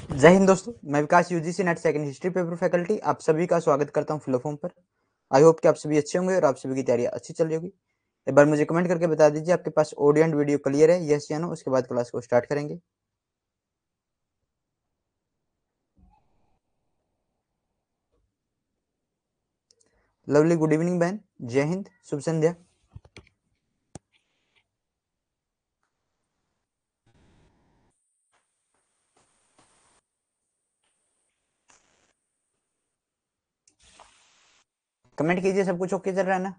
जय हिंद दोस्तों, मैं Vikas UGC NET second history paper faculty आप सभी का स्वागत करता हूं फिलोफॉर्म पर। आई होप कि आप सभी अच्छे होंगे और आप सभी की तैयारी अच्छी चल रही होगी। एक बार मुझे कमेंट करके बता दीजिए आपके पास ऑडियो एंड वीडियो क्लियर है, यस या नो। उसके बाद क्लास को स्टार्ट करेंगे। लवली गुड इवनिंग बहन, जय हिंद, शुभ संध्या। कमेंट कीजिए, सब कुछ ओके चल रहा है ना?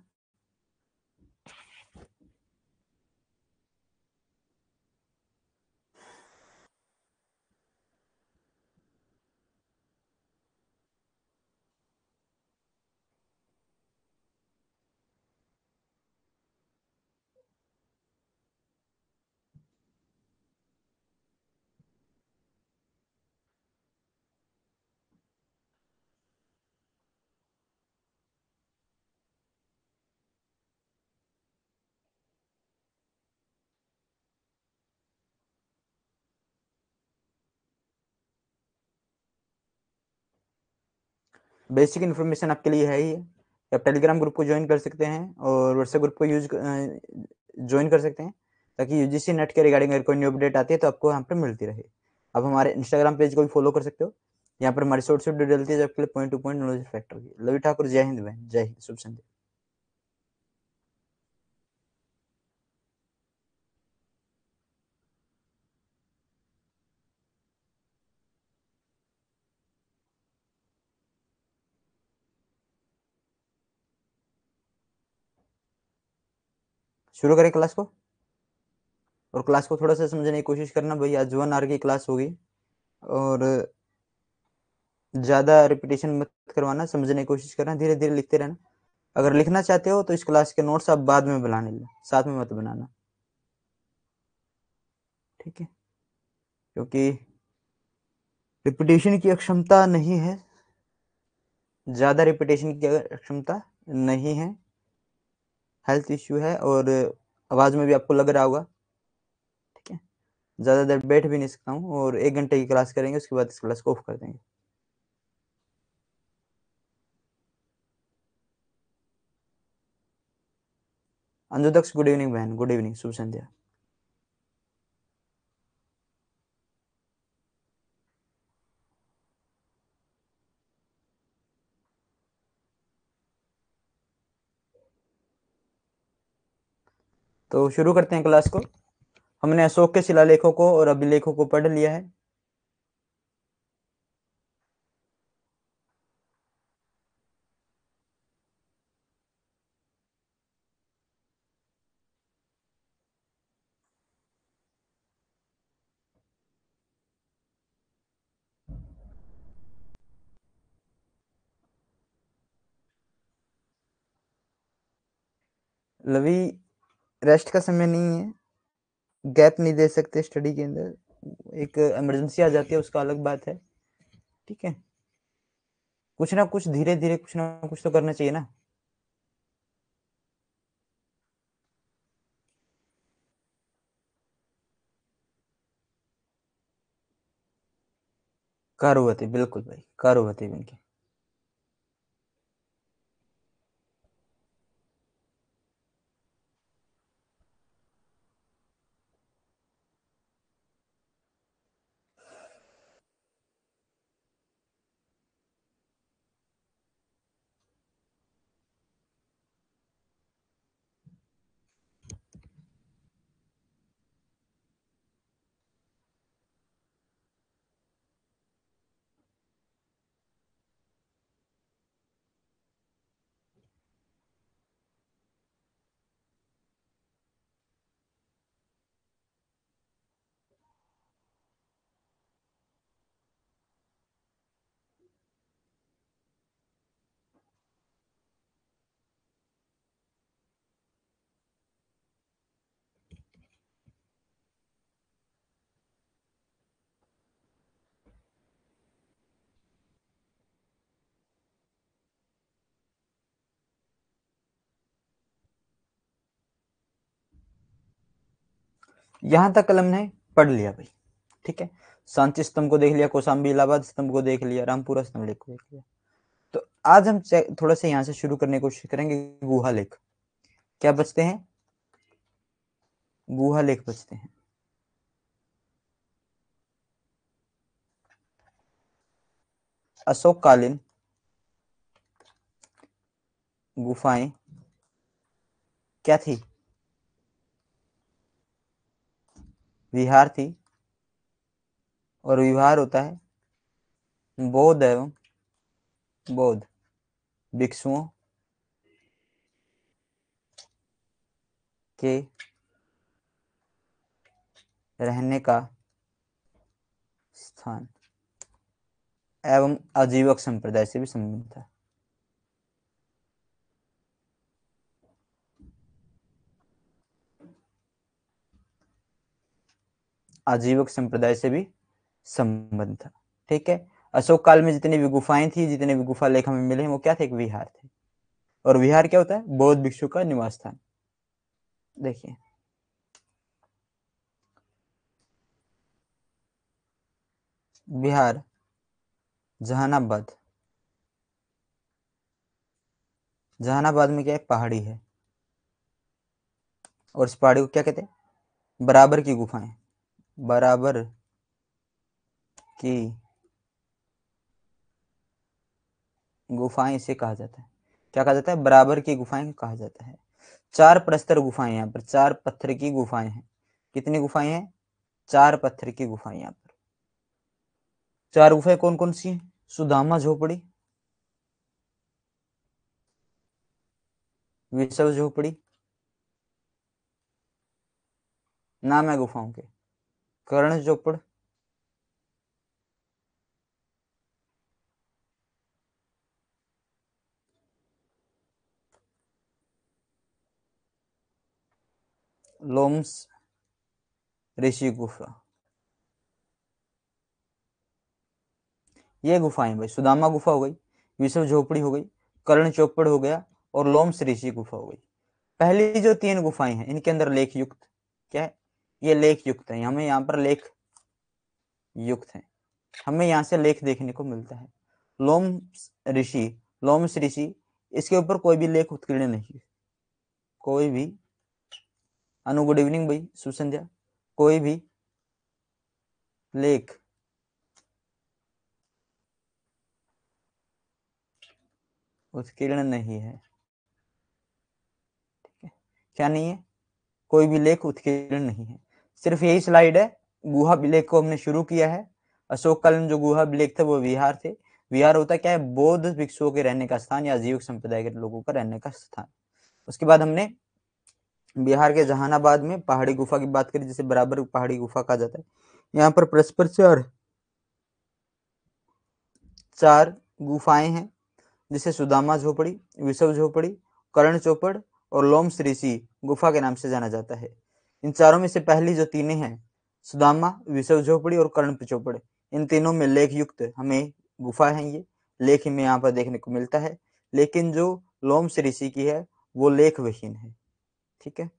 बेसिक इन्फॉर्मेशन आपके लिए है ही है। आप टेलीग्राम ग्रुप को ज्वाइन कर सकते हैं और व्हाट्सएप ग्रुप को ज्वाइन कर सकते हैं, ताकि यूजीसी नेट के रिगार्डिंग अगर कोई न्यू अपडेट आती है तो आपको यहाँ पर मिलती रहे। आप हमारे इंस्टाग्राम पेज को भी फॉलो कर सकते हो, यहाँ पर हमारी शॉर्ट वीडियो डलती है आपके लिए point two point knowledge factor की। लवी ठाकुर, जय हिंद बहन, जय हिंद, शुभ संध्या। शुरू करें क्लास को, और क्लास को थोड़ा सा समझने की कोशिश करना भाई। आज 1 आवर की क्लास होगी और ज़्यादा रिपीटेशन मत करवाना, समझने की कोशिश करना, धीरे धीरे लिखते रहना। अगर लिखना चाहते हो तो इस क्लास के नोट्स आप बाद में बनाने लेना, साथ में मत बनाना, ठीक है? क्योंकि रिपीटेशन की अक्षमता नहीं है, ज़्यादा रिपीटेशन की अक्षमता नहीं है, हेल्थ इश्यू है और आवाज़ में भी आपको लग रहा होगा, ठीक है? ज़्यादा देर बैठ भी नहीं सकता हूँ और 1 घंटे की क्लास करेंगे, उसके बाद इस क्लास को ऑफ कर देंगे। अंजुदक्ष, गुड इवनिंग बहन, गुड इवनिंग, शुभ संध्या। तो शुरू करते हैं क्लास को। हमने अशोक के शिलालेखों को और अभिलेखों को पढ़ लिया है। लवी, रेस्ट का समय नहीं है, गैप नहीं दे सकते स्टडी के अंदर। एक इमरजेंसी आ जाती है, उसका अलग बात है, ठीक है? कुछ ना कुछ धीरे धीरे कुछ ना कुछ तो करना चाहिए ना। कारुवती, बिल्कुल भाई, कारुवती बन के। यहाँ तक कलम ने पढ़ लिया भाई। ठीक है, सांची स्तंभ को देख लिया, कौशाम्बी इलाहाबाद स्तंभ को देख लिया, रामपुरा स्तंभ लेख को देख लिया। तो आज हम थोड़ा सा यहाँ से शुरू करने की कोशिश करेंगे। गुहा लेख क्या बचते हैं? गुहा लेख बचते हैं। अशोक कालीन गुफाएं क्या थी? विहार थी, और विहार होता है बौद्ध एवं बौद्ध भिक्षुओं के रहने का स्थान एवं आजीवक संप्रदाय से भी संबंध था। आजीवक संप्रदाय से भी संबंध था। ठीक है, अशोक काल में जितनी भी गुफाएं थी, जितने भी गुफा लेख हमें मिले हैं, वो क्या थे? एक विहार थे। और विहार क्या होता है? बौद्ध भिक्षु का निवास स्थान। देखिए, बिहार जहानाबाद, जहानाबाद में क्या है? पहाड़ी है, और इस पहाड़ी को क्या कहते हैं? बराबर की गुफाएं, बराबर की गुफाएं इसे कहा जाता है। क्या कहा जाता है? बराबर की गुफाएं कहा जाता है। 4 प्रस्तर गुफाएं यहाँ पर, 4 पत्थर की गुफाएं हैं। कितनी गुफाएं हैं? 4 पत्थर की गुफाएं यहाँ पर। 4 गुफाएं कौन कौन सी हैं? सुदामा झोपड़ी, विशव झोपड़ी, नाम है गुफाओं के, कर्ण चोपड़, लोम्स ऋषि गुफा। ये गुफाएं भाई, सुदामा गुफा हो गई, विशव झोपड़ी हो गई, कर्ण चोपड़ हो गया, और लोम्स ऋषि गुफा हो गई। पहली जो 3 गुफाएं हैं, इनके अंदर लेख युक्त क्या है? ये लेख युक्त है, हमें यहाँ पर लेख युक्त है, हमें यहाँ से लेख देखने को मिलता है। लोम्स ऋषि, लोम्स ऋषि, इसके ऊपर कोई भी लेख उत्कीर्ण नहीं है, कोई भी। अनु गुड इवनिंग भाई, शुभ संध्या। कोई भी लेख उत्कीर्ण नहीं है। ठीक है, क्या नहीं है? कोई भी लेख उत्कीर्ण नहीं है। सिर्फ यही स्लाइड है, गुहा अभिलेख को हमने शुरू किया है। अशोक काल में जो गुहा अभिलेख थे वो विहार थे। विहार होता क्या है? बौद्ध भिक्षुओं के रहने का स्थान या आजीविक संप्रदाय के लोगों का रहने का स्थान। उसके बाद हमने बिहार के जहानाबाद में पहाड़ी गुफा की बात करी, जिसे बराबर पहाड़ी गुफा कहा जाता है। यहाँ पर परस्पर 4 गुफाएं हैं, जिसे सुदामा झोपड़ी, विशव झोपड़ी, कर्ण चौपड़ और लोम्स ऋषि गुफा के नाम से जाना जाता है। इन चारों में से पहली जो 3 हैं, सुदामा, विशव झोपड़ी और कर्ण चौपड़, इन तीनों में लेख युक्त हमें गुफा है, ये लेख हमें यहाँ पर देखने को मिलता है। लेकिन जो लोम्स ऋषि की है वो लेख विहीन है। ठीक है,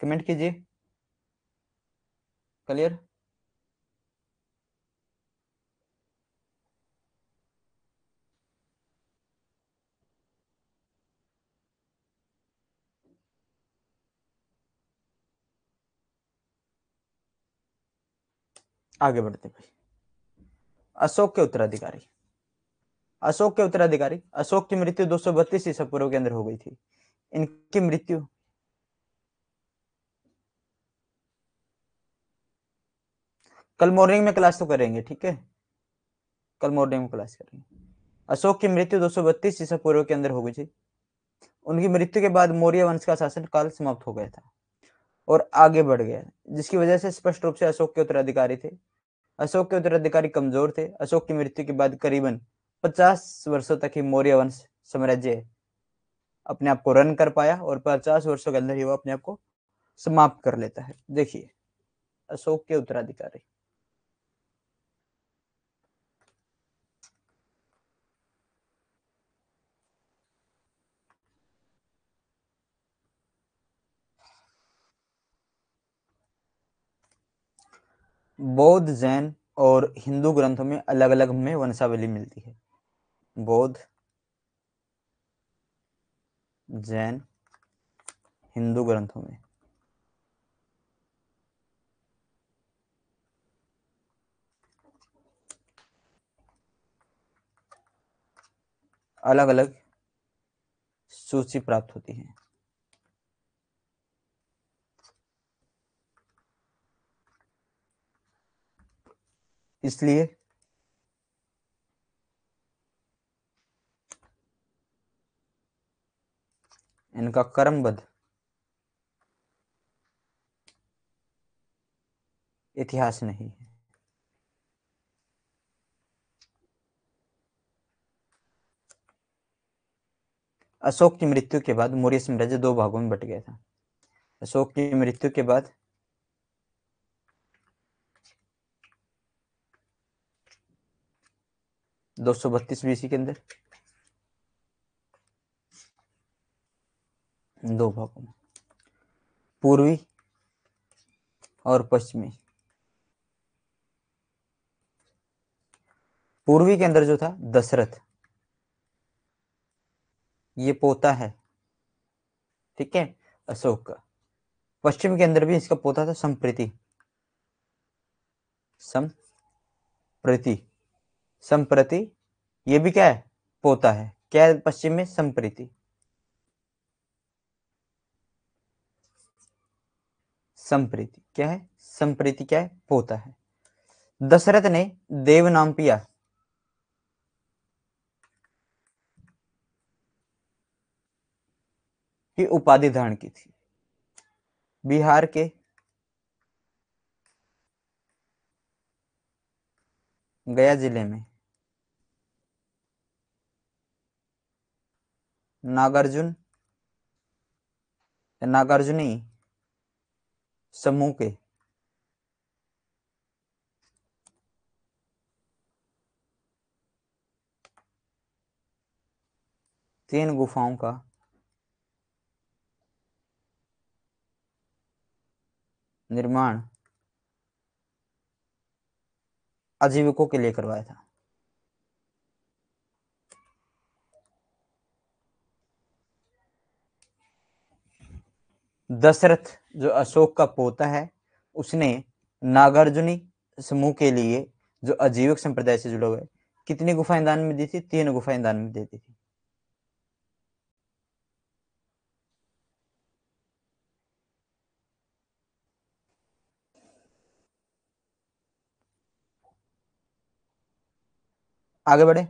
कमेंट कीजिए। क्लियर? आगे बढ़ते भाई। अशोक के उत्तराधिकारी, अशोक के उत्तराधिकारी, अशोक की मृत्यु 232 ईसा पूर्व के अंदर हो गई थी। इनकी मृत्यु कल मॉर्निंग में क्लास तो करेंगे, ठीक है, कल मॉर्निंग में क्लास करेंगे। अशोक की मृत्यु 232 ईसा पूर्व के अंदर हो गई थी। उनकी मृत्यु के बाद मौर्य वंश का शासन काल समाप्त हो गया था और आगे बढ़ गया, जिसकी वजह से स्पष्ट रूप से अशोक के उत्तराधिकारी थे। अशोक के उत्तराधिकारी कमजोर थे। अशोक की मृत्यु के बाद करीबन 50 वर्षों तक ही मौर्य वंश साम्राज्य अपने आप को रन कर पाया, और 50 वर्षों के अंदर ही वो अपने आप को समाप्त कर लेता है। देखिए, अशोक के उत्तराधिकारी, बौद्ध, जैन और हिंदू ग्रंथों में अलग अलग हमें वंशावली मिलती है। बौद्ध, जैन, हिंदू ग्रंथों में अलग अलग सूची प्राप्त होती है। इसलिए इनका क्रमबद्ध इतिहास नहीं है। अशोक की मृत्यु के बाद मौर्य साम्राज्य दो भागों में बट गया था। अशोक की मृत्यु के बाद 232 बीसी के अंदर दो भागों में, पूर्वी और पश्चिमी। पूर्वी के अंदर जो था दशरथ, ये पोता है, ठीक है, अशोक का। पश्चिम के अंदर भी इसका पोता था संप्रीति। संप्रति, संप्रति, ये भी क्या है, पोता है। क्या है पश्चिम में, संप्रीति। संप्रीति क्या है, संप्रीति क्या है, पोता है। दशरथ ने देव नाम पिया की उपाधि धारण की थी। बिहार के गया जिले में नागार्जुन, नागार्जुनी समूह के तीन गुफाओं का निर्माण आजीविकों के लिए करवाया था। दशरथ जो अशोक का पोता है, उसने नागार्जुनी समूह के लिए, जो आजीविक संप्रदाय से जुड़े हुए, कितनी गुफाएं दान में दी थी, तीन गुफाएं दान में दे दी थी। आगे बढ़े।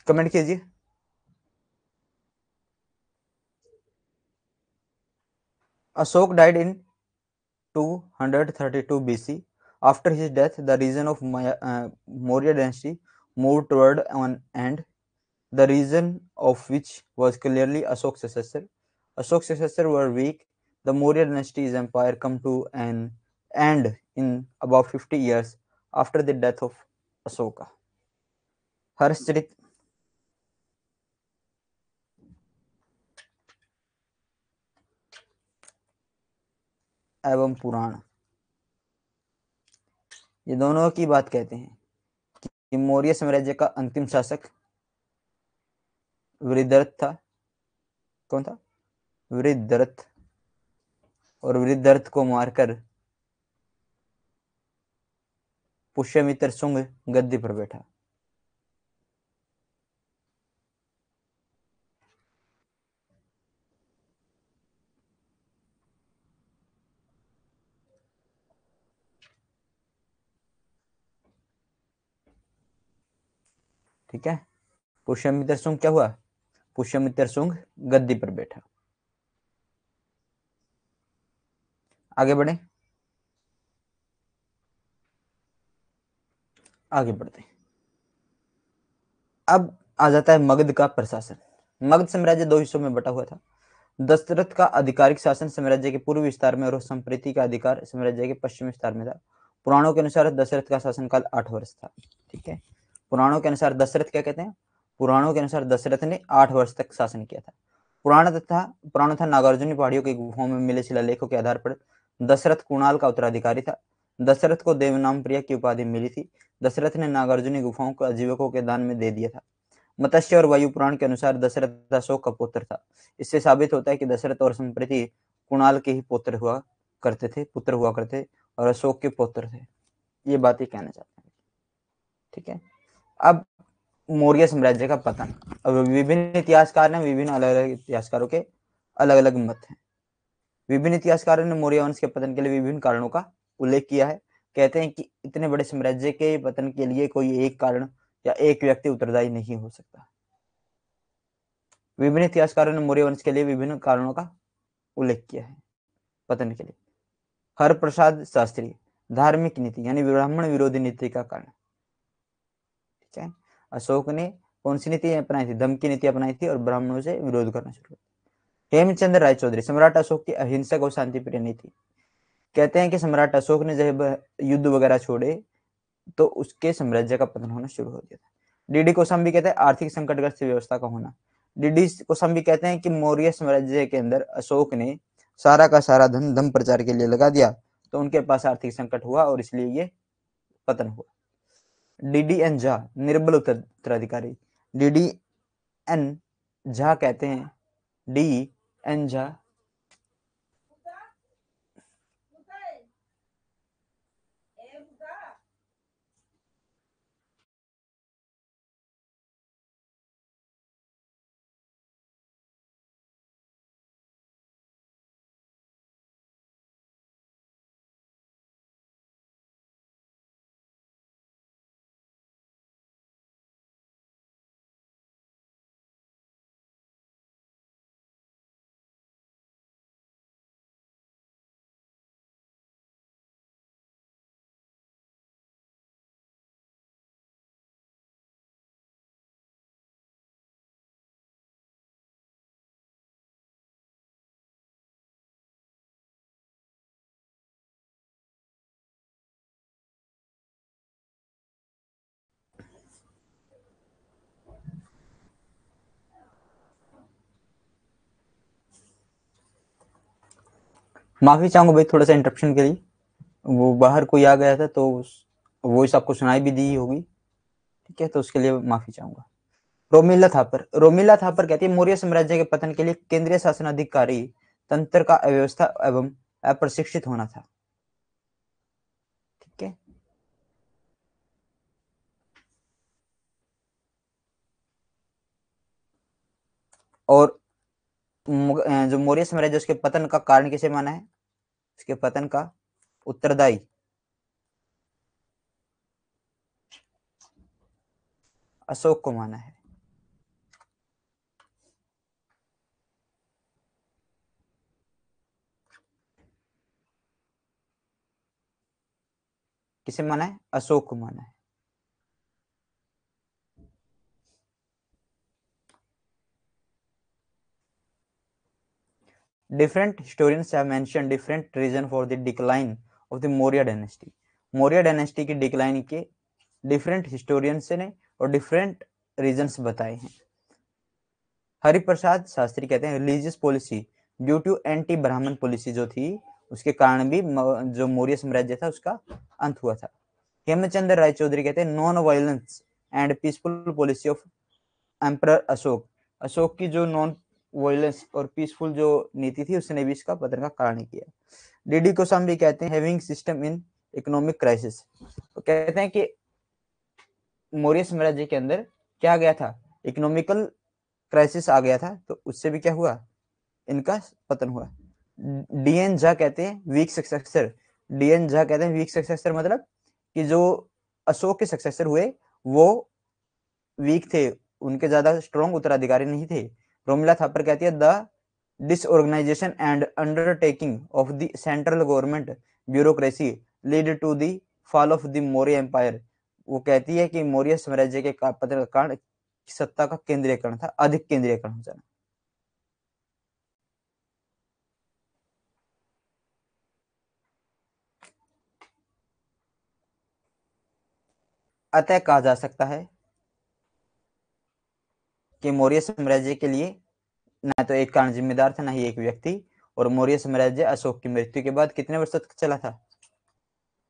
कमेंट कीजिए। Ashok died in 232 BC. After his death, the region of Maurya dynasty moved toward one end, the region of which was clearly Ashok's successor. Ashok's successors were weak. The Maurya dynasty's empire come to an end in about 50 years after the death of Ashoka. Harshacharita एवं पुराण, ये दोनों की बात कहते हैं कि मौर्य साम्राज्य का अंतिम शासक वृद्धरथ था। कौन था, वृद्धरथ। और वृद्धरथ को मारकर पुष्यमित्र शुंग गद्दी पर बैठा। ठीक है, पुष्यमित्र शुंग क्या हुआ, पुष्यमित्र शुंग गद्दी पर बैठा। आगे बढ़े, आगे बढ़ते हैं। अब आ जाता है मगध का प्रशासन। मगध साम्राज्य दो हिस्सों में बटा हुआ था। दशरथ का आधिकारिक शासन साम्राज्य के पूर्व विस्तार में और संप्रीति का अधिकार साम्राज्य के पश्चिम विस्तार में था। पुराणों के अनुसार दशरथ का शासनकाल 8 वर्ष था। ठीक है, पुराणों के अनुसार दशरथ क्या कहते हैं, पुराणों के अनुसार दशरथ ने 8 वर्ष तक शासन किया था। पुराण तथा नागार्जुनी पहाड़ियों की गुफाओं में मिले शिलालेखों के आधार पर दशरथ कुणाल का उत्तराधिकारी था। दशरथ को देवनाम प्रिय की उपाधि मिली थी। दशरथ ने नागार्जुनी गुफाओं को आजीविकों के दान में दे दिया था। मत्स्य और वायु पुराण के अनुसार दशरथ अशोक का पुत्र था। इससे साबित होता है कि दशरथ और संप्रति कुणाल के ही पुत्र हुआ करते और अशोक के पुत्र थे। ये बात ही कहना चाहते हैं। ठीक है, अब मौर्य साम्राज्य का पतन। अब विभिन्न इतिहासकार ने विभिन्न अलग अलग इतिहासकारों के अलग अलग मत हैं। विभिन्न इतिहासकारों ने मौर्य वंश के पतन के लिए विभिन्न कारणों का उल्लेख किया है। कहते हैं कि इतने बड़े साम्राज्य के पतन के लिए कोई एक कारण या एक व्यक्ति उत्तरदायी नहीं हो सकता। विभिन्न इतिहासकारों ने मौर्य वंश के लिए विभिन्न कारणों का उल्लेख किया है पतन के लिए। हरप्रसाद शास्त्री, धार्मिक नीति यानी ब्राह्मण विरोधी नीति का कारण। ठीक है, अशोक ने कौन सी नीति अपनाई थी, धम्म की नीति अपनाई थी और ब्राह्मणों से विरोध करना शुरू किया। हेमचंद्र राय चौधरी, सम्राट अशोक की अहिंसक और शांतिप्रिय नीति। कहते हैं कि सम्राट अशोक ने जब युद्ध वगैरह छोड़े तो उसके साम्राज्य का पतन होना शुरू हो गया था। डीडी कोशाम्बी कहते हैं आर्थिक संकटग्रस्त व्यवस्था का होना। डीडी कोशाम्बी कहते हैं कि मौर्य साम्राज्य के अंदर अशोक ने सारा का सारा धन धर्म प्रचार के लिए लगा दिया, तो उनके पास आर्थिक संकट हुआ और इसलिए ये पतन हुआ। डीडी एन झा, निर्बल उत्तराधिकारी। डीडी एन झा कहते हैं, डी एन झा माफी चाहूंगा भाई थोड़ा सा इंटरप्शन के लिए, वो बाहर कोई आ गया था तो वॉइस आपको सुनाई भी दी होगी। ठीक है, तो उसके लिए माफी चाहूंगा। रोमिला थापर कहती है मौर्य साम्राज्य के पतन के लिए केंद्रीय शासन अधिकारी तंत्र का अव्यवस्था एवं अप्रशिक्षित होना था। ठीक है, और जो मौर्य साम्राज्य उसके पतन का कारण किसे माना है, उसके पतन का उत्तरदायी अशोक को माना है। किसे माना है, अशोक को माना है। Different historians have mentioned different reason for the decline of the Maurya dynasty. Maurya dynasty की डिक्लाइन के डिफरेंट हिस्टोरियंस ने और डिफरेंट रीजंस बताए हैं। हरिप्रसाद शास्त्री कहते हैं religious policy due to anti Brahmin policy जो थी उसके कारण भी जो मौर्य साम्राज्य था उसका अंत हुआ था। हेमचंद्र राय चौधरी कहते हैं non violence and peaceful policy of emperor Ashok. Ashok की जो नॉन वायलेंस और पीसफुल जो नीति थी उसने भी इसका पतन का कारण किया। डीडी कोशाम्बी कहते हैं having system in economic crisis. तो कहते हैं कि मौर्य साम्राज्य के अंदर क्या आ गया था, इकोनॉमिकल क्राइसिस आ गया था, तो उससे भी क्या हुआ, इनका पतन हुआ। डीएन झा कहते हैं वीक सक्सेसर। डीएन झा कहते हैं वीक सक्सेसर मतलब कि जो अशोक के सक्सेसर हुए वो वीक थे, उनके ज्यादा स्ट्रॉन्ग उत्तराधिकारी नहीं थे। रोमिला थापर कहती है the disorganisation and undertaking of the central government bureaucracy lead to the fall of the Maurya empire. वो कहती है कि मौर्य साम्राज्य के पतन का कारण की सत्ता का केंद्रीयकरण था, अधिक केंद्रीयकरण हो जाना। अतः कहा जा सकता है कि मौर्य साम्राज्य के लिए न तो एक कारण जिम्मेदार था, न ही एक व्यक्ति, और मौर्य साम्राज्य अशोक की मृत्यु के बाद कितने वर्षों तक चला था?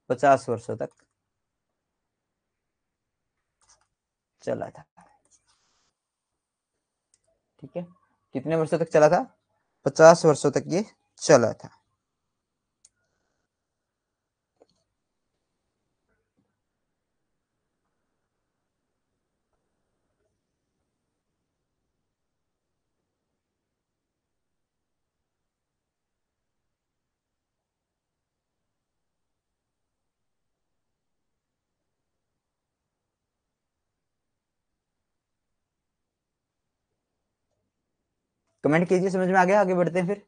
50 वर्षों तक चला था। ठीक है, कितने वर्षों तक चला था? 50 वर्षों तक ये चला था। कमेंट कीजिए, समझ में आ गया? आगे बढ़ते हैं फिर।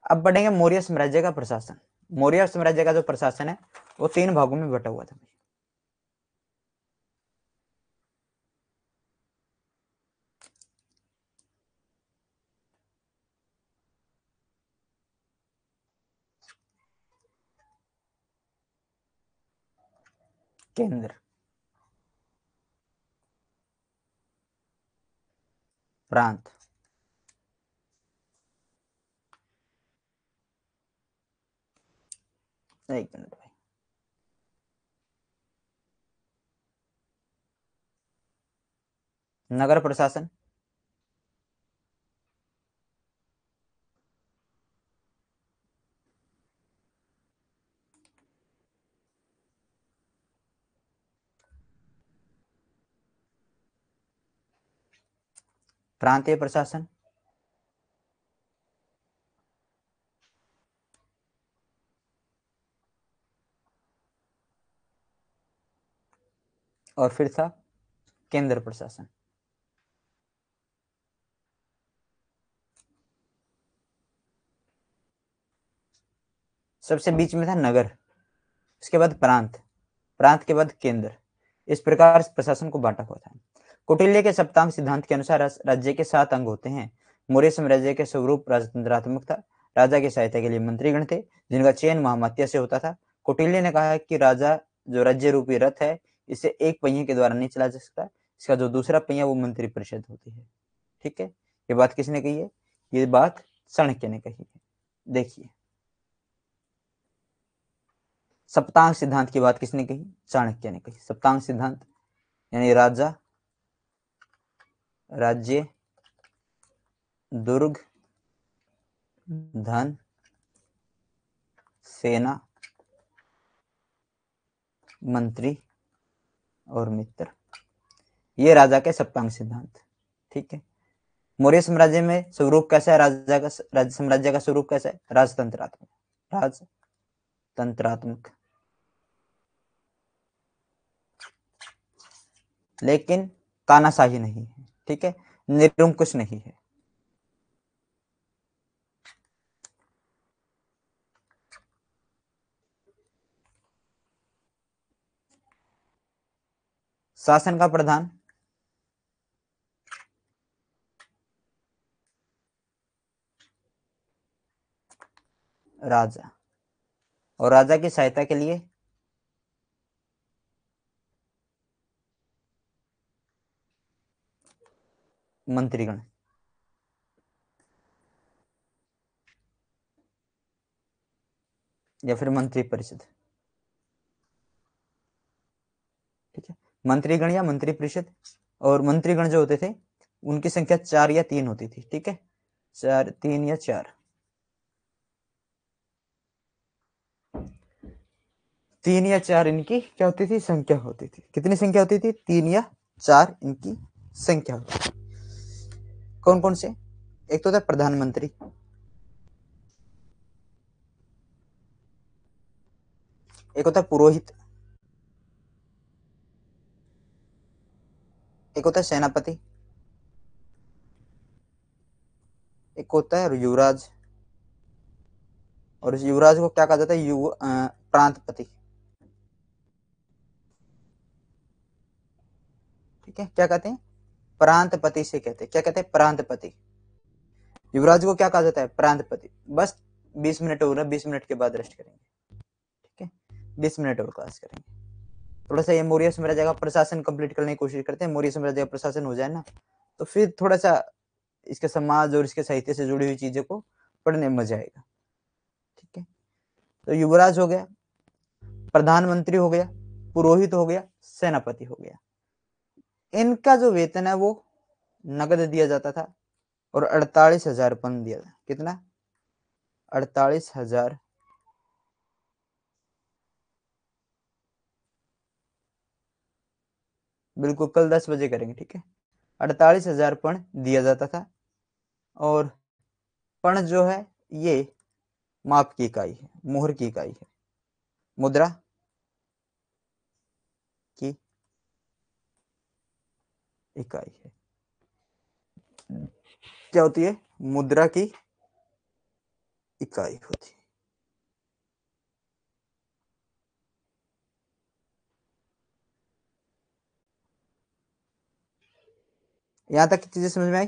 अब बढ़ेंगे मौर्य साम्राज्य का प्रशासन। मौर्य साम्राज्य का जो प्रशासन है वो 3 भागों में बटा हुआ था। केंद्र, प्रांत, एक मिनट भाई, नगर प्रशासन, प्रांतीय प्रशासन, और फिर था केंद्र प्रशासन। सबसे बीच में था नगर, उसके बाद प्रांत, प्रांत के बाद केंद्र। इस प्रकार प्रशासन को बांटा हुआ था। कौटिल्य के सप्तांग सिद्धांत के अनुसार राज्य के 7 अंग होते हैं। मौर्य साम्राज्य के स्वरूप राजतंत्रात्मक था। राजा की सहायता के लिए मंत्रीगण थे, जिनका चयन महामात्य से होता था। कौटिल्य ने कहा कि राजा जो राज्य रूपी रथ है, इसे एक पहिए के द्वारा नहीं चला जा सकता, इसका जो दूसरा पहिया वो मंत्री परिषद होती है। ठीक है, ये बात किसने कही है? ये बात चाणक्य ने कही है। देखिए, सप्तांग सिद्धांत की बात किसने कही? चाणक्य ने कही। सप्तांग सिद्धांत यानी राजा, राज्य, दुर्ग, धन, सेना, मंत्री और मित्र, ये राजा के सप्तांग सिद्धांत। ठीक है, मौर्य साम्राज्य में स्वरूप कैसा है? राज्य साम्राज्य का स्वरूप कैसा है? राजतंत्रात्मक, राजतंत्रात्मक, लेकिन तानाशाही नहीं है। ठीक है, निरंकुश नहीं है। शासन का प्रधान राजा, और राजा की सहायता के लिए मंत्रीगण, या फिर मंत्री परिषद। ठीक है, मंत्रीगण या मंत्री परिषद। और मंत्रीगण जो होते थे उनकी संख्या 4 या 3 होती थी। ठीक है, 4, 3 या 4, 3 या 4 इनकी क्या होती थी? संख्या होती थी। कितनी संख्या होती थी? 3 या 4 इनकी संख्या होती थी। कौन कौन से? एक तो था प्रधानमंत्री, एक होता है पुरोहित, एक होता है सेनापति, एक होता है युवराज, और इस युवराज को क्या कहा जाता है, प्रांतपति। ठीक है, क्या कहते हैं, प्रांतपति से कहते हैं, क्या कहते हैं, प्रांतपति। युवराज को क्या कहा जाता है, प्रांतपति। बस 20 मिनट हो रहा है, 20 मिनट के बाद रेस्ट करेंगे। ठीक है, 20 मिनट और क्लास करेंगे। थोड़ा सा ये मौर्य साम्राज्य का प्रशासन कंप्लीट करने की कोशिश करते हैं। मौर्य साम्राज्य का प्रशासन हो जाए ना, तो फिर थोड़ा सा इसके समाज और इसके साहित्य से जुड़ी हुई चीजों को पढ़ने में मजा आएगा। ठीक है, तो युवराज हो गया, प्रधानमंत्री हो गया, पुरोहित हो गया, सेनापति हो गया। इनका जो वेतन है वो नगद दिया जाता था, और 48,000 पन दिया था। कितना, 48,000। बिल्कुल कल 10 बजे करेंगे। ठीक है, 48,000 पण दिया जाता था। और पण जो है ये माप की इकाई है, मोहर की इकाई है, मुद्रा की इकाई है। क्या होती है, मुद्रा की इकाई होती है। यहां तक की चीजें समझ में आई।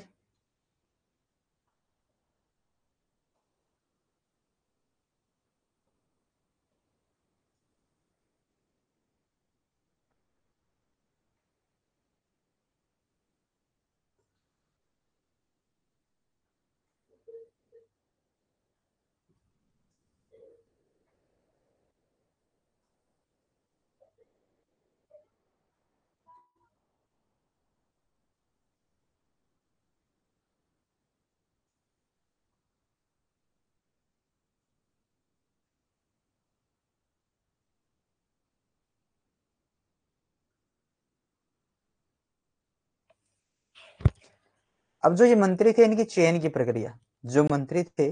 अब जो ये मंत्री थे, इनकी चयन की प्रक्रिया, जो मंत्री थे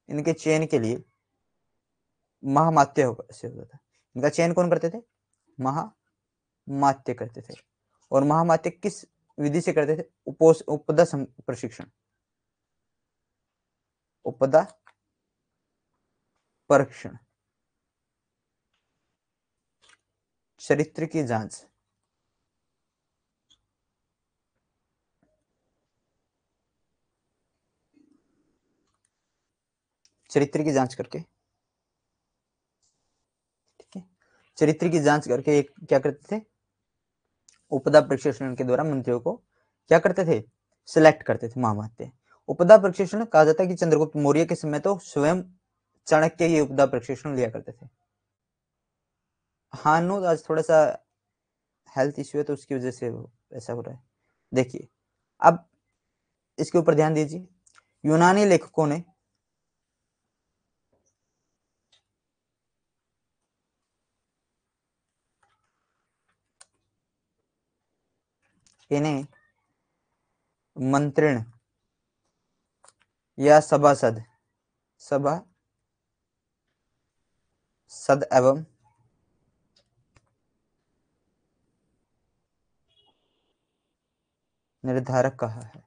इनके चयन के लिए महामात्य से होता था। इनका चयन कौन करते थे, महामात्य करते थे। और महामात्य किस विधि से करते थे, उपदा प्रशिक्षण, उपदा परीक्षण, चरित्र की जांच, चरित्र की जांच करके, ठीक है, चरित्र की जांच करके एक क्या करते थे, उपदा प्रशिक्षण के द्वारा मंत्रियों को क्या करते थे, सिलेक्ट करते थे महामात्य। उपदा प्रशिक्षण कहा जाता है कि चंद्रगुप्त मौर्य के समय तो स्वयं चाणक्य ये उपदा प्रशिक्षण लिया करते थे। हाँ नो, आज थोड़ा सा हेल्थ इश्यू है तो उसकी वजह से ऐसा हो रहा है। देखिए, अब इसके ऊपर ध्यान दीजिए। यूनानी लेखकों ने इन्हें मंत्रिण या सभासद, सभासद एवं निर्धारक कहा है।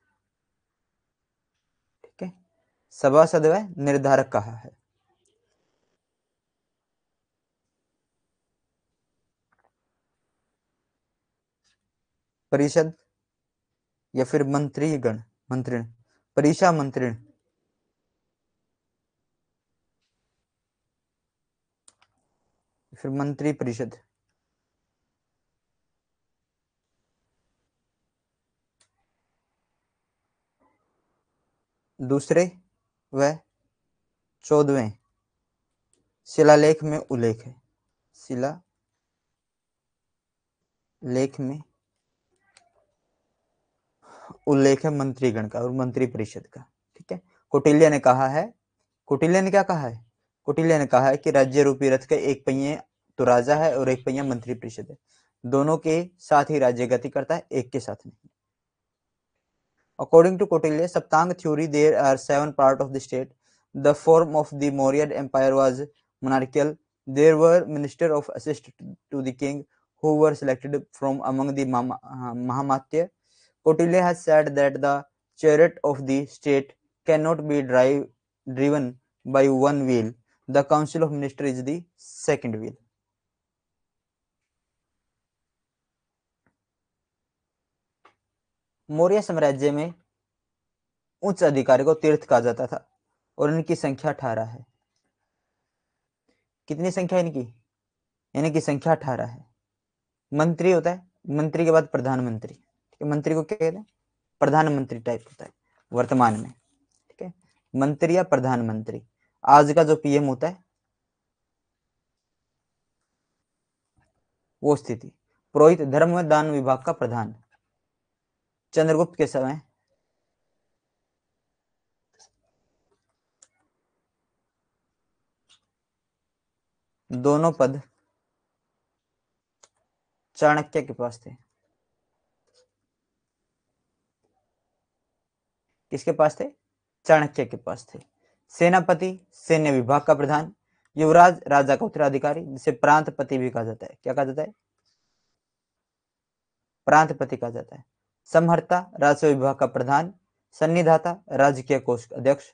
ठीक है, सभासद व निर्धारक कहा है। परिषद या फिर मंत्रीगण, मंत्रिण, परिषा मंत्रिण, फिर मंत्री परिषद। दूसरे व 14वें शिलालेख में उल्लेख है, शिलालेख में उल्लेख है मंत्रीगण का और मंत्री परिषद का। ठीक है, कौटिल्य ने कहा है, कौटिल्य ने क्या कहा है, कौटिल्य ने कहा है कि राज्य रूपी रथ के एक पहिए तो राजा है और एक पहिया मंत्री परिषद है। दोनों के साथ ही राज्य गति करता है, एक के साथ नहीं। According to Kautilya, Saptang theory, there are 7 parts of the state. The form of the Maurya Empire was monarchical. There were ministers of assistance to the king who were selected from among the Mahamatya. Kautilya has said that the chariot of the state cannot be driven by one wheel. The council of ministers is the second wheel. Maurya साम्राज्य में उच्च अधिकारी को तीर्थ कहा जाता था और इनकी संख्या 18 है। कितनी संख्या इनकी? इनकी संख्या 18 है। मंत्री होता है, मंत्री के बाद प्रधानमंत्री। ठीक है, मंत्री को क्या कहते हैं? प्रधानमंत्री टाइप होता है वर्तमान में। ठीक है, मंत्री या प्रधानमंत्री। आज का जो पीएम होता है वो स्थिति। पुरोहित धर्म व दान विभाग का प्रधान। चंद्रगुप्त के समय दोनों पद चाणक्य के पास थे। किसके पास थे? चाणक्य के पास थे। सेनापति सैन्य विभाग का प्रधान। युवराज राजा का उत्तराधिकारी, जिसे प्रांतपति भी कहा जाता है। क्या कहा जाता है? प्रांतपति कहा जाता है। समहर्ता राजस्व विभाग का प्रधान। सन्निधाता राजकीय कोष अध्यक्ष।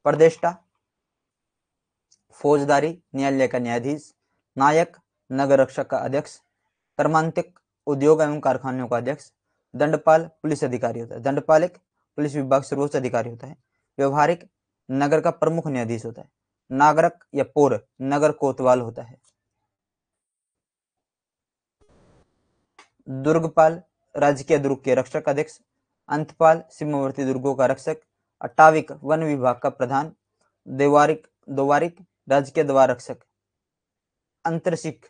प्रदेष्टा फौजदारी न्यायालय का न्यायाधीश। नायक नगर रक्षक का अध्यक्ष। कर्मांतक उद्योग एवं कारखानों का अध्यक्ष। दंडपाल पुलिस अधिकारी होता है। दंडपाल एक पुलिस विभाग सर्वोच्च अधिकारी होता है। व्यवहारिक नगर का प्रमुख न्यायाधीश होता है। नागरक या पौर नगर कोतवाल होता है। दुर्गपाल राजकीय दुर्ग के रक्षक अध्यक्ष। अंतपाल सीमावर्ती दुर्गों का रक्षक। अटाविक वन विभाग का प्रधान। दोवारिक राजकीय द्वार रक्षक। अंतरशिक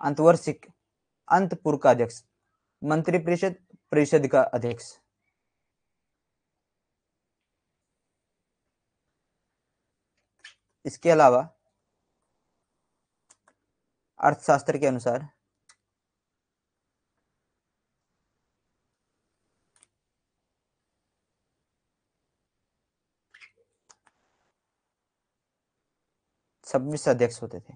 अंतवर्षिक अंतपुर का अध्यक्ष। मंत्रिपरिषद परिषद का अध्यक्ष। इसके अलावा अर्थशास्त्र के अनुसार छब्बीस अध्यक्ष होते थे।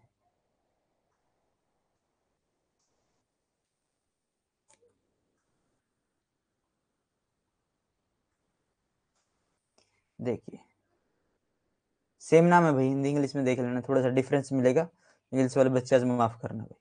देखिए सेम नाम है भाई, हिंदी इंग्लिश में देख लेना, थोड़ा सा डिफरेंस मिलेगा। इंग्लिश वाले बच्चे आज माफ करना भाई।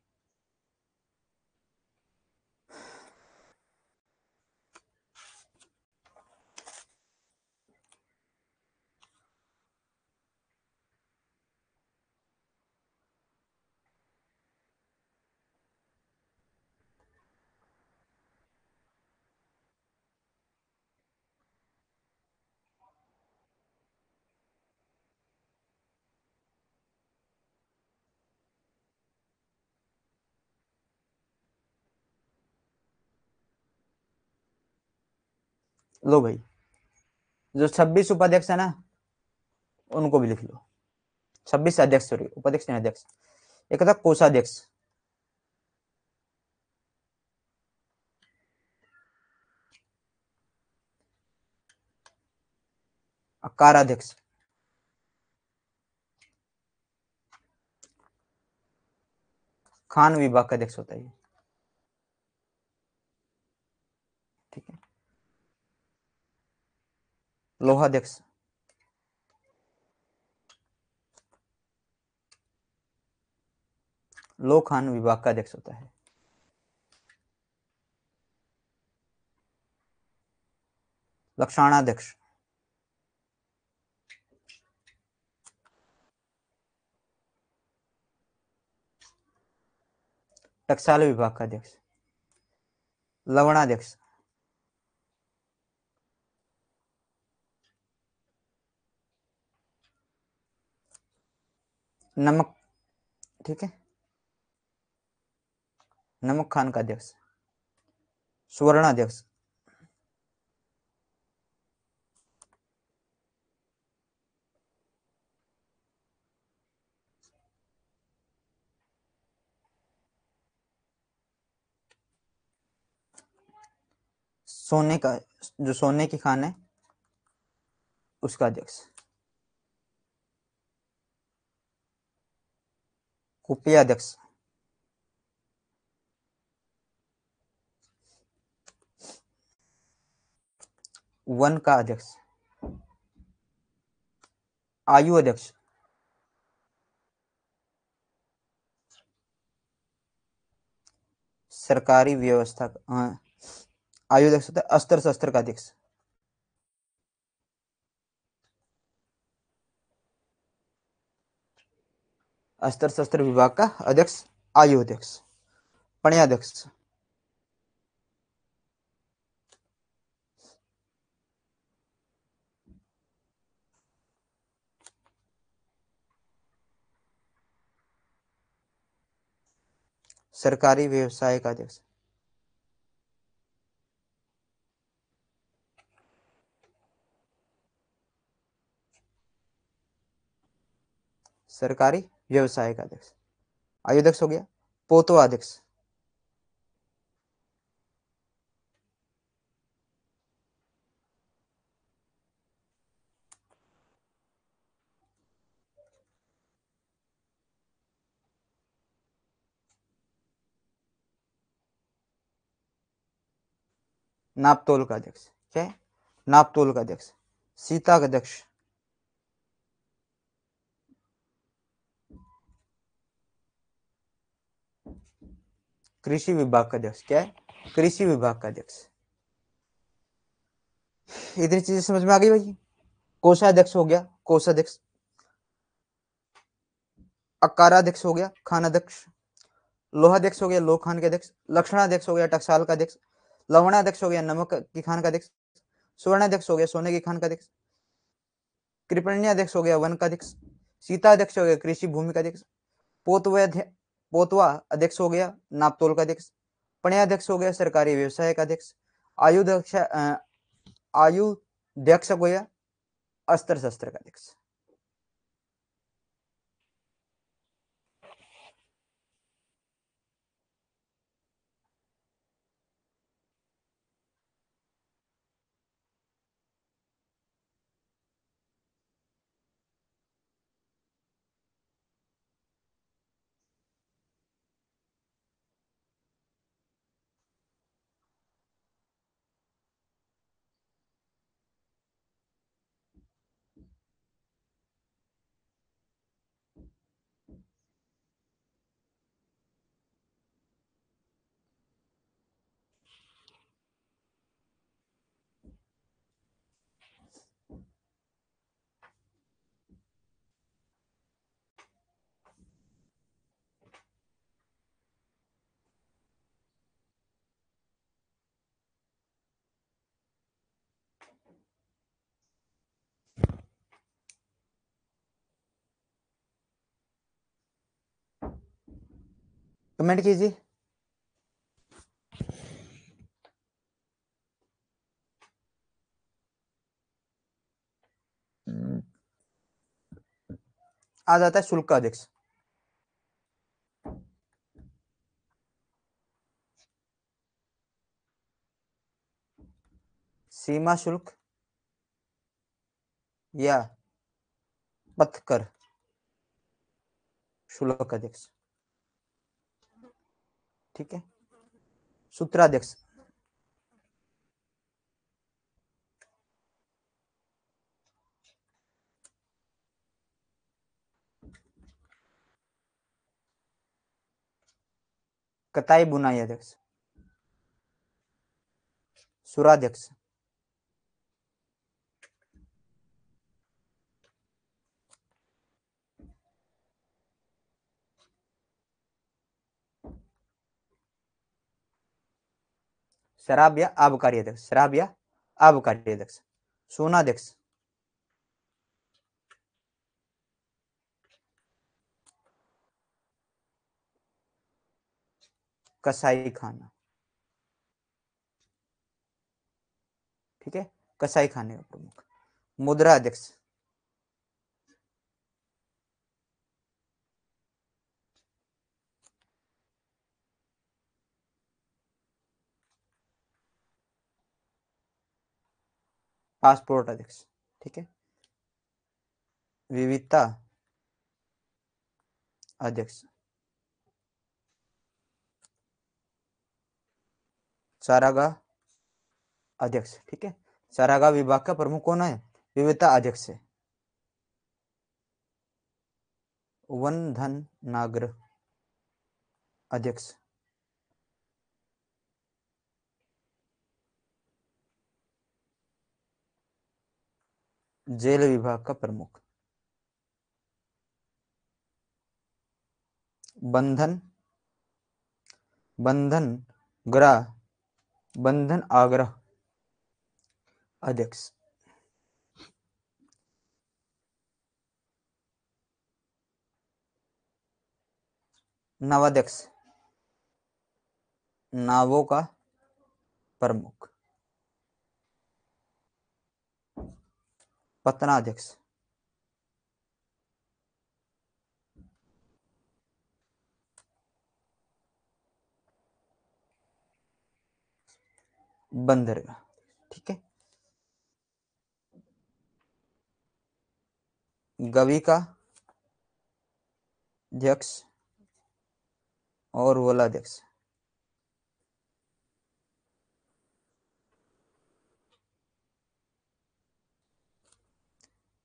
लो भाई, जो 26 उपाध्यक्ष है ना उनको भी लिख लो। 26 अध्यक्ष, सॉरी उपाध्यक्ष नहीं अध्यक्ष। एक था कोषाध्यक्ष, काराध्यक्ष, खान विभाग का अध्यक्ष होता है। ठीक है, लोहाध्यक्ष, लो खान विभाग का अध्यक्ष होता है। लक्षणाध्यक्ष, टकसाल विभाग का अध्यक्ष। लवणाध्यक्ष, नमक, ठीक है, नमक खान का अध्यक्ष। सुवर्णाध्यक्ष, सोने का, जो सोने की खान है उसका अध्यक्ष। खुफिया अध्यक्ष। वन का अध्यक्ष। आयु अध्यक्ष। सरकारी व्यवस्था का, हाँ, आयु अध्यक्ष होता है अस्त्र शस्त्र का अध्यक्ष। अस्त्र शस्त्र विभाग का अध्यक्ष आयु अध्यक्ष। पण्याध्यक्ष। सरकारी व्यवसाय का अध्यक्ष। सरकारी व्यवसाय का अध्यक्ष। आयु अध्यक्ष हो गया। पोतो अध्यक्ष। नापतोल का अध्यक्ष। क्या है? नापतोल का अध्यक्ष। सीता का अध्यक्ष। कृषि विभाग का अध्यक्ष। क्या है? कृषि विभाग का अध्यक्ष। इतनी चीजें समझ में आ गई भाई। कोषाध्यक्ष हो गया, कोषाध्यक्ष। अकाराध्यक्ष हो गया, खानाध्यक्ष। लोहाध्यक्ष हो गया, लोह खान के अध्यक्ष। लक्षणाध्यक्ष हो गया, टकसाल का अध्यक्ष। लवणाध्यक्ष हो गया, नमक की खान का अध्यक्ष। सुवर्णाध्यक्ष हो गया, सोने की खान का अध्यक्ष। कृपण्याध्यक्ष हो गया, वन का अध्यक्ष। सीताध्यक्ष हो गया, कृषि भूमि का अध्यक्ष। पोतवा अध्यक्ष हो गया, नापतोल का अध्यक्ष। पण्याध्यक्ष हो गया, सरकारी व्यवसाय का अध्यक्ष। आयुध्यक्ष हो गया, अस्त्र शस्त्र का अध्यक्ष। कमेंट कीजिए। आ जाता है शुल्क का अध्यक्ष। सीमा शुल्क या पथकर शुल्क अध्यक्ष। ठीक है। सूत्राध्यक्ष। कताई बुनाई अध्यक्ष। सुराध्यक्ष। शराब या आबकारी अध्यक्ष। शराब या आबकारी अध्यक्ष। सोनाध्यक्ष। कसाई खाना। ठीक है, कसाई खाने का प्रमुख। मुद्रा अध्यक्ष। पासपोर्ट अध्यक्ष, ठीक है। विविधता अध्यक्ष, चारागाह अध्यक्ष, ठीक है। चारागाह विभाग का प्रमुख कौन है? विविधता अध्यक्ष है। वन धन नागर अध्यक्ष, जेल विभाग का प्रमुख, बंधन बंधन गृह बंधन आग्रह अध्यक्ष, नवाध्यक्ष, नावों का प्रमुख, पत्नाध्यक्ष, बंदरगाह, ठीक है। गवी का अध्यक्ष और वलाध्यक्ष,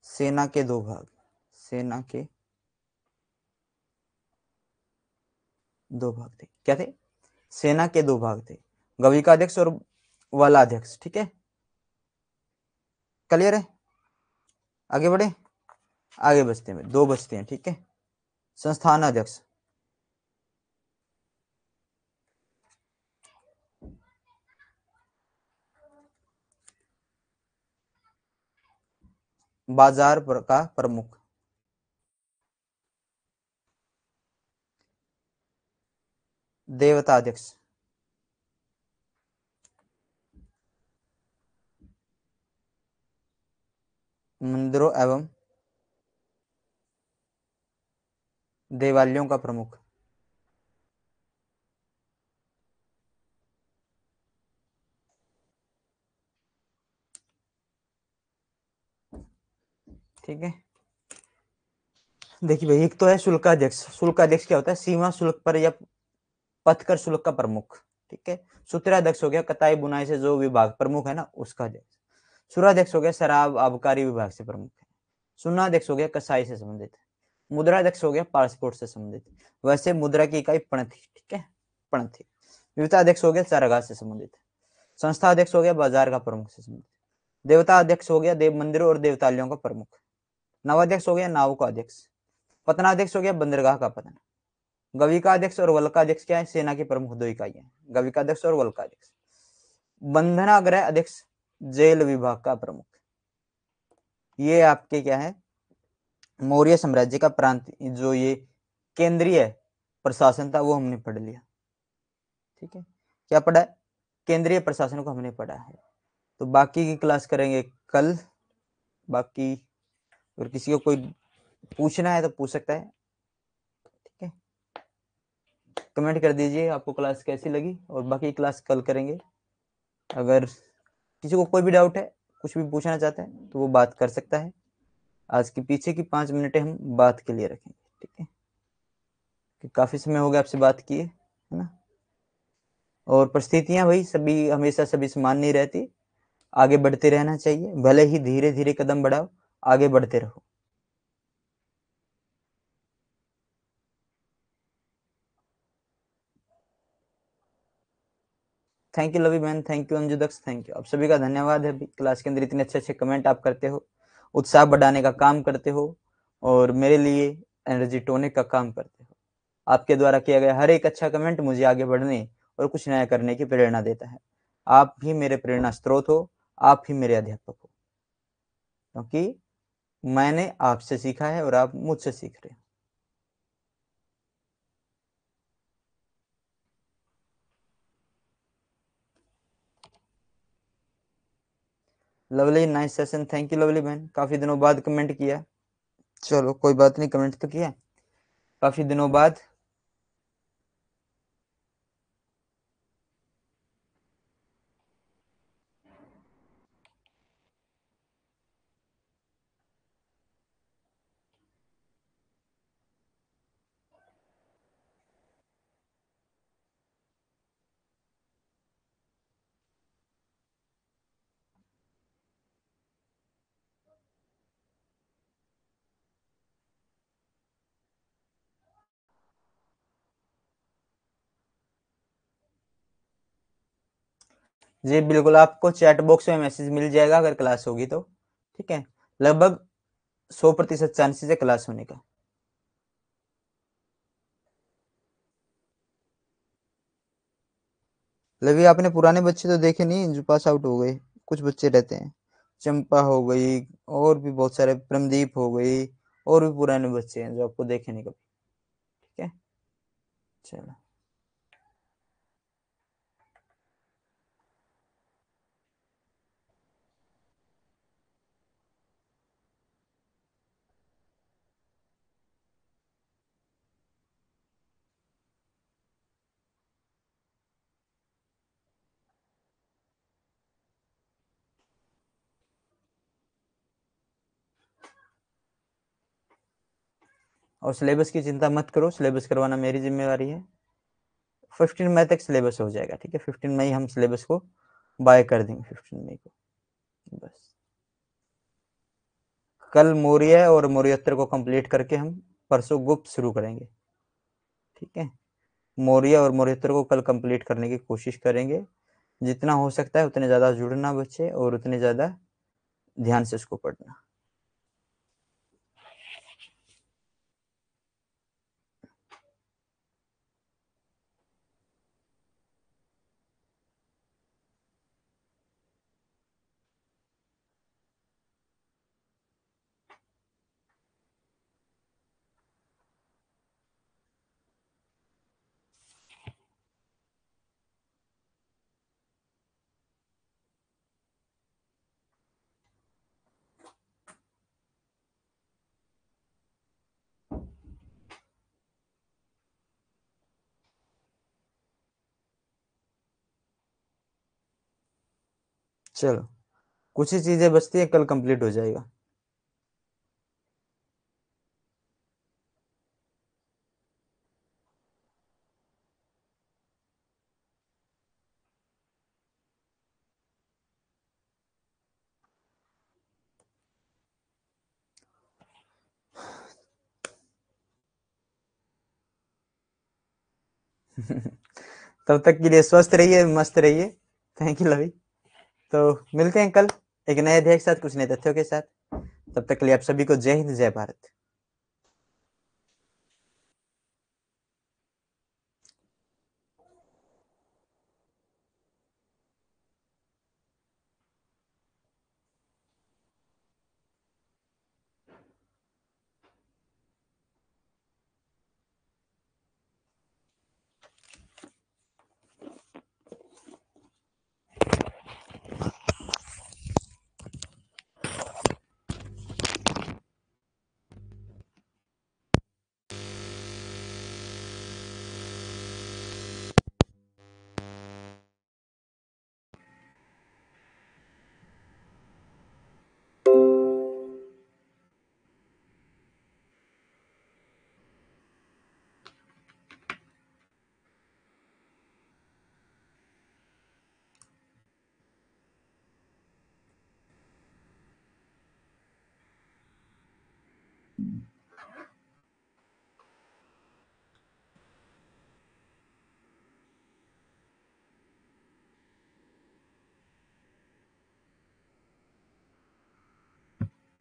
सेना के दो भाग, सेना के दो भाग थे, क्या थे? सेना के दो भाग थे, गवी का अध्यक्ष और वलाध्यक्ष, ठीक है। क्लियर है? आगे बढ़े, आगे बचते हैं, दो बचते हैं, ठीक है। संस्थान अध्यक्ष, बाजार का प्रमुख, देवता अध्यक्ष, मंदिरों एवं देवालयों का प्रमुख, ठीक है। देखिए भाई, एक तो है शुल्काध्यक्ष। शुल्काध्यक्ष क्या होता है? सीमा शुल्क पर या पथकर शुल्क का प्रमुख, ठीक है। सूत्राध्यक्ष हो गया कताई बुनाई से जो विभाग प्रमुख है ना, उसका अध्यक्ष। सुराध्यक्ष हो गया शराब आबकारी विभाग से प्रमुख है। सुन्नाध्यक्ष हो गया कसाई से संबंधित है। मुद्राध्यक्ष हो गया पासपोर्ट से संबंधित। वैसे मुद्रा की इकाई पण थी, ठीक है, पण थी। विविताध्यक्ष हो गया चारागाह से संबंधित है। संस्था अध्यक्ष हो गया बाजार का प्रमुख से संबंधित। देवता अध्यक्ष हो गया देव मंदिरों और देवतालयों का प्रमुख। नवाध्यक्ष हो गया नाव का अध्यक्ष। पतनाध्यक्ष हो गया बंदरगाह का पतन। गविकाध्यक्ष और वल्काध्यक्ष क्या है? सेना की प्रमुख दो इकाइयां, गविकाध्यक्ष और वल्काध्यक्ष। बंधनागृह अध्यक्ष जेल विभाग का प्रमुख। ये आपके क्या है? मौर्य साम्राज्य का प्रांत, जो ये केंद्रीय प्रशासन था वो हमने पढ़ लिया, ठीक है। क्या पढ़ा है? केंद्रीय प्रशासन को हमने पढ़ा है। तो बाकी की क्लास करेंगे कल। बाकी अगर किसी को कोई पूछना है तो पूछ सकता है, ठीक है। कमेंट कर दीजिए आपको क्लास कैसी लगी, और बाकी क्लास कल करेंगे। अगर किसी को कोई भी डाउट है, कुछ भी पूछना चाहते हैं, तो वो बात कर सकता है। आज के पीछे की 5 मिनटें हम बात के लिए रखेंगे, ठीक है, कि काफी समय हो गया आपसे बात किए, है ना। और परिस्थितियां भाई सभी हमेशा सभी समान नहीं रहती, आगे बढ़ते रहना चाहिए, भले ही धीरे धीरे कदम बढ़ाओ, आगे बढ़ते रहो। थैंक यू लवी मैन, thank you Anju Daksh, thank you. आप सभी का धन्यवाद है क्लास के अंदर इतने अच्छे अच्छे कमेंट आप करते हो, उत्साह बढ़ाने का काम करते हो, और मेरे लिए एनर्जी टोनिक का काम करते हो। आपके द्वारा किया गया हर एक अच्छा कमेंट मुझे आगे बढ़ने और कुछ नया करने की प्रेरणा देता है। आप भी मेरे प्रेरणा स्रोत हो, आप ही मेरे अध्यापक हो, क्योंकि मैंने आपसे सीखा है और आप मुझसे सीख रहे हो। Lovely, nice session, thank you lovely बहन, काफी दिनों बाद कमेंट किया। चलो कोई बात नहीं, कमेंट तो किया काफी दिनों बाद। जी बिल्कुल, आपको चैट बॉक्स में मैसेज मिल जाएगा अगर क्लास होगी तो, ठीक है? लगभग 100% चांसेस है क्लास होने का। लवी, आपने पुराने बच्चे तो देखे नहीं जो पास आउट हो गए? कुछ बच्चे रहते हैं, चंपा हो गई, और भी बहुत सारे, प्रमदीप हो गई, और भी पुराने बच्चे हैं जो आपको देखे नहीं कभी। ठीक है, चलो। और सिलेबस की चिंता मत करो, सिलेबस करवाना मेरी जिम्मेवारी है। 15 मई तक सिलेबस हो जाएगा, ठीक है? 15 मई हम सिलेबस को बाय कर देंगे, 15 मई को। बस कल मौर्य और मौर्योत्तर को कंप्लीट करके हम परसों गुप्त शुरू करेंगे, ठीक है? मौर्य और मौर्योत्तर को कल कंप्लीट करने की कोशिश करेंगे। जितना हो सकता है उतने ज़्यादा जुड़ना बच्चे, और उतने ज़्यादा ध्यान से उसको पढ़ना। चलो, कुछ ही चीज़ें बचती है, कल कंप्लीट हो जाएगा। तब तक के लिए स्वस्थ रहिए, मस्त रहिए। थैंक यू लवी। तो मिलते हैं कल एक नए अध्याय के साथ, कुछ नए तथ्यों के साथ। तब तक के लिए आप सभी को जय हिंद, जय भारत।